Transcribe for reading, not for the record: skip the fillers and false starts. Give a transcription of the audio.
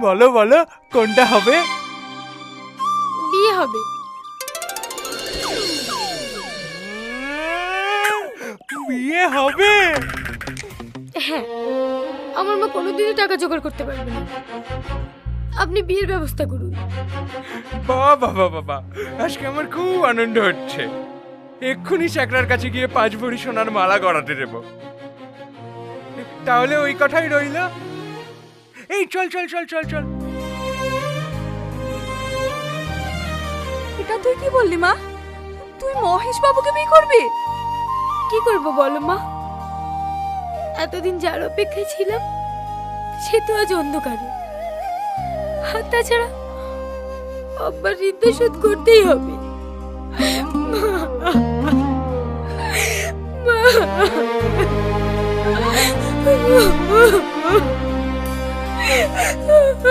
বলো বলো কোনটা হবে? বিয়ে হবে। বিয়ে হবে? হ্যাঁ, আমার মা কোনোদিনই টাকা জোগাড় করতে পারবে না। আপনি বিয়ের ব্যবস্থা করুন। বাবা বাবা বাবা, আজকে আমার খুব আনন্দ হচ্ছে। এক্ষুনি চাকরার কাছে গিয়ে 5 ভরি সোনার মালা গড়াতে দেব। তাহলে ওই কথাই রইল। এই চল চল চল চল চল। এটা তুই কি বললি মা? তুই মহেশ বাবুকে বিয়ে করবি? কি করব বলো মা? এতদিন যার অপেক্ষায় ছিলাম সে তো আজ অন্ধকারে। আর তাছাড়া আব্বার ঋণ শোধ করতেই হবে। মা